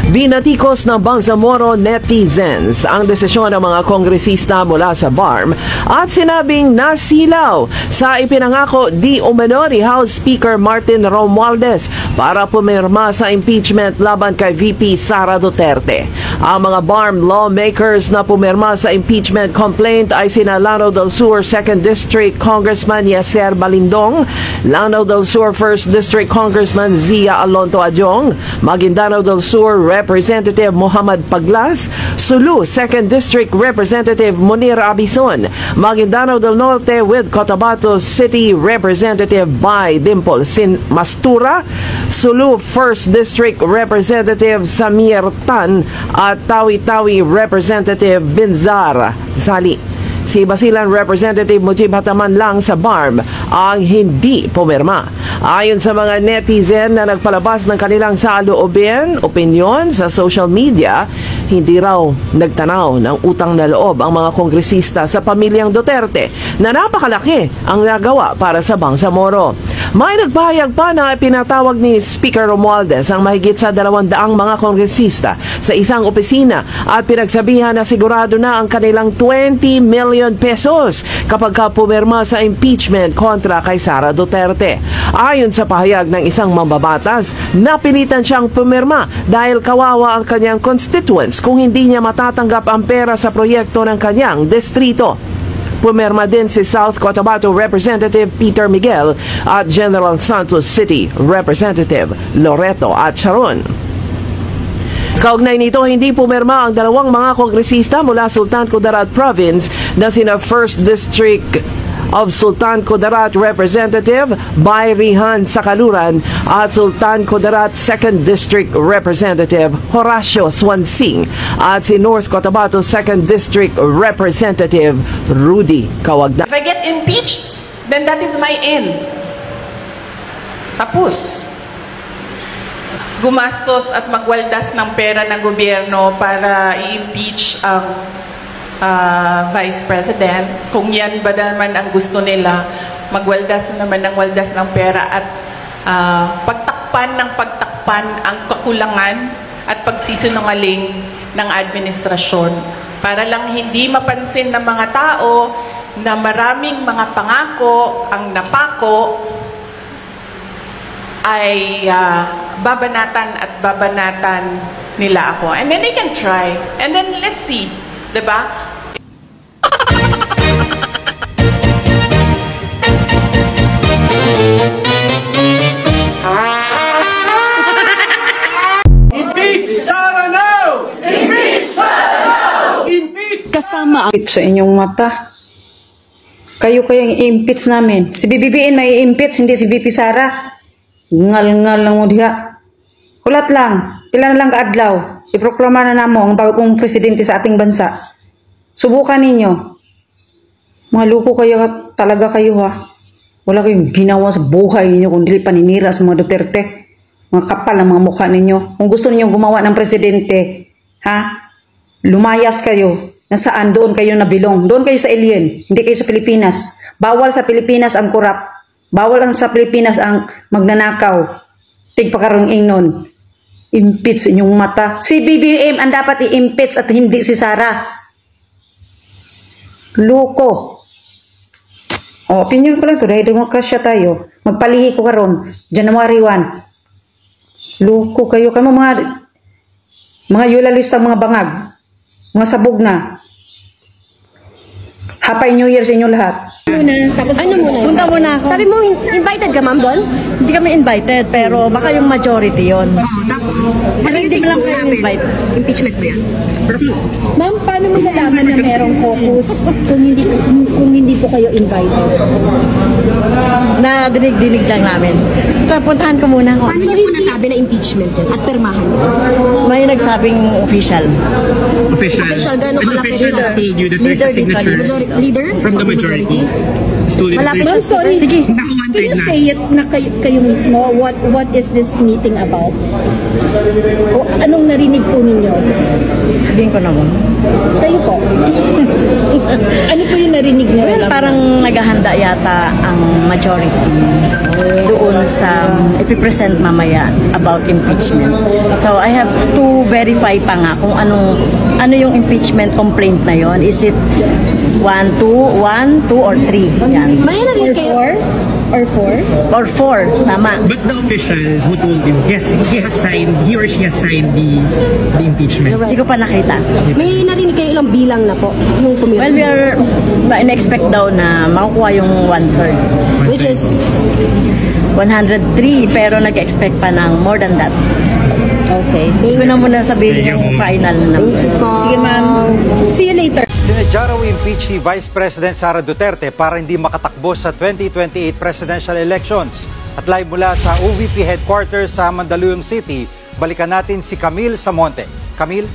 Binatikos ng Bangsamoro netizens ang desisyon ng mga kongresista mula sa BARM at sinabing nasilaw sa ipinangako di umano ni House Speaker Martin Romualdez para pumirma sa impeachment laban kay VP Sara Duterte. Ang mga BARM lawmakers na pumirma sa impeachment complaint ay sina Lanao del Sur 2nd District Congressman Yeser Balindong, Lanao del Sur 1st District Congressman Zia Alonto Adjong, Maguindanao del Sur Representative Muhammad Paglas, Sulu 2nd District Representative Munir Abison, Maguindanao del Norte with Cotabato City Representative Bay Dimple Sin Mastura, Sulu 1st District Representative Samir Tan at Tawi-Tawi Representative Binzar Zali. Si Basilan Representative Mujib Hataman lang sa BARM ang hindi pumirma. Ayon sa mga netizen na nagpalabas ng kanilang saloobin, opinyon sa social media, hindi raw nagtanaw ng utang na loob ang mga kongresista sa pamilyang Duterte na napakalaki ang nagawa para sa Bangsamoro. May nagpahayag pa na pinatawag ni Speaker Romualdez ang mahigit sa 200 mga kongresista sa isang opisina at pinagsabihan na sigurado na ang kanilang 20 million pesos kapag pumirma sa impeachment kontra kay Sara Duterte. Ayon sa pahayag ng isang mambabatas, napilitan siyang pumirma dahil kawawa ang kanyang constituents kung hindi niya matatanggap ang pera sa proyekto ng kanyang distrito. Pumirma din si South Cotabato Representative Peter Miguel at General Santos City Representative Loreto Acharon. Kaugnay nito, hindi pumirma ang dalawang mga kongresista mula Sultan Kudarat Province na sina 1st District of Sultan Kudarat Representative Bayrihan Sakaluran at Sultan Kudarat 2nd District Representative Horacio Swansing at si North Cotabato 2nd District Representative Rudy Kawagda. If I get impeached, then that is my end. Tapos. Gumastos at magwaldas ng pera ng gobyerno para i-impeach ang Vice President. Kung yan ba naman ang gusto nila, magwaldas na naman ng waldas ng pera at pagtakpan ang kakulangan at pagsisinungaling ng administrasyon para lang hindi mapansin ng mga tao na maraming mga pangako ang napako ay babanatan at babanatan nila ako. And then they can try. And then let's see. Diba? Impeach Sara now! Impeach Sara now! Impeach! Kasama ang sa inyong mata. Kayo kayang i-impeach namin. Si BBBN may i-impeach, hindi si BP Sara. Ngal-ngal lang mo diha. Hulat lang. Pila na lang kaadlaw. Iproklama na namo ang bagong presidente sa ating bansa. Subukan ninyo. Mga luko kayo talaga kayo ha. Wala kayong ginawa sa buhay ninyo kundi paninira sa mga Duterte. Mga kapal ang mga mukha ninyo. Kung gusto niyo gumawa ng presidente, ha? Lumayas kayo. Nasaan? Doon kayo nabilong. Doon kayo sa alien. Hindi kayo sa Pilipinas. Bawal sa Pilipinas ang kurap. Bawal lang sa Pilipinas ang magnanakaw. Tigpakarong ingnon. Impeach inyong mata. Si BBM ang dapat i-impeach at hindi si Sara. Loko. O, opinion ko lang to. Dahil demokrasya tayo. Magpalihi ko karon January 1. Loko kayo. Kamu mga yulalista, mga bangag. Mga sabog na. Happy New Year sa inyo lahat. tapos punta muna ako. Sabi mo, invited ka ma'am doon? Hindi kami invited, pero baka yung majority yon. Hindi lang kayo invite. Impeachment ba yan? Ma'am, paano mo nalaman na merong caucus kung hindi po kayo invited? Na dinig-dinig lang namin. Puntahan ko muna ako. Paano niyo po nasabi na impeachment yun at permahan? May nagsabing official. Official, gano'n An kalaki official has told you that there's a signature leader from the majority. Has told you that Ma'am, there's sorry. Sige. nakuha Can you say it na kayo mismo? What is this meeting about? O, anong narinig po ninyo? Sabihin ko naman. Kayo po. Ano po yung narinig niyo? Well, parang naghahanda yata ang majority doon sa ipipresent mamaya about impeachment. So I have to verify pa nga kung ano yung impeachment complaint na yon. Is it 1, 2, or 3? Yan. May narinig kayo? Or 4? Or 4, tama. But the official who told you, yes, he or she has signed the impeachment. Hindi ko pa nakita. May narinig kayo ilang bilang na po yung pumirma? Well, we are in-expect daw na makukuha yung 1/3. Which is? 103, pero nag-expect pa ng more than that. Okay. Hindi ko na muna sabihin yung final na number. Sige, ma'am. See you later. Sinadya raw impeach si Vice President Sara Duterte para hindi makatakbo sa 2028 presidential elections. At live mula sa OVP headquarters sa Mandaluyong City, balikan natin si Camille Samonte. Camille?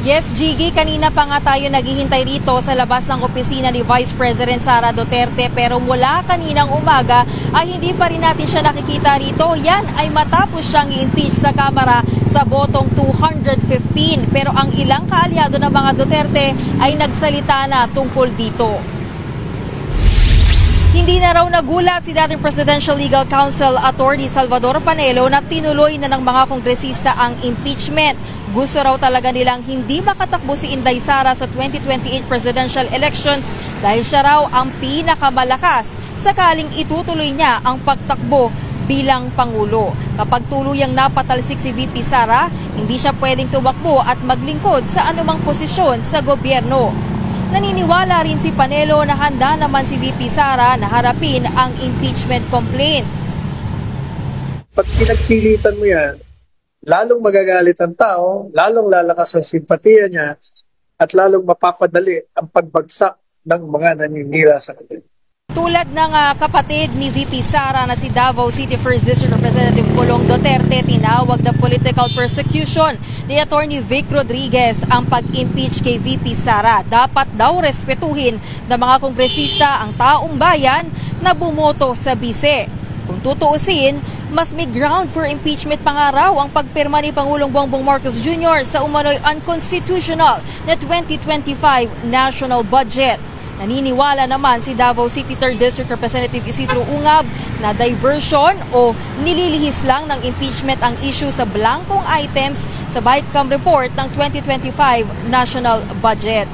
Yes, Jiggy, kanina pa nga tayo naghihintay rito sa labas ng opisina ni Vice President Sara Duterte, pero mula kaninang umaga ay hindi pa rin natin siya nakikita rito. Yan ay matapos siyang i-impeach sa Kamara sa botong 215. Pero ang ilang kaalyado ng mga Duterte ay nagsalita na tungkol dito. Hindi na raw nagulat si dating Presidential Legal Counsel Attorney Salvador Panelo na tinuloy na ng mga kongresista ang impeachment. Gusto raw talaga nilang hindi makatakbo si Inday Sara sa 2028 presidential elections dahil siya raw ang pinakamalakas sakaling itutuloy niya ang pagtakbo bilang Pangulo. Kapag tuluyang napatalsik si VP Sara, hindi siya pwedeng tumakbo at maglingkod sa anumang posisyon sa gobyerno. Naniniwala rin si Panelo na handa naman si VP Sara na harapin ang impeachment complaint. Pag pinagpilitan mo yan, lalong magagalit ang tao, lalong lalakas ang simpatiya niya, at lalong mapapadali ang pagbagsak ng mga naninira sa kanila. Tulad ng kapatid ni VP Sara na si Davao City 1st District Representative Pulong Duterte, tinawag na political persecution ni Attorney Vic Rodriguez ang pag-impeach kay VP Sara. Dapat daw respetuhin ng mga kongresista ang taong bayan na bumoto sa bise. Kung tutuusin, mas may ground for impeachment pa nga raw ang pagpirma ni Pangulong Bongbong Marcos Jr. sa umano'y unconstitutional na 2025 national budget. Naniniwala naman si Davao City 3rd District Representative Isidro Ungab na diversion o nililihis lang ng impeachment ang issue sa blankong items sa Viacom report ng 2025 national budget.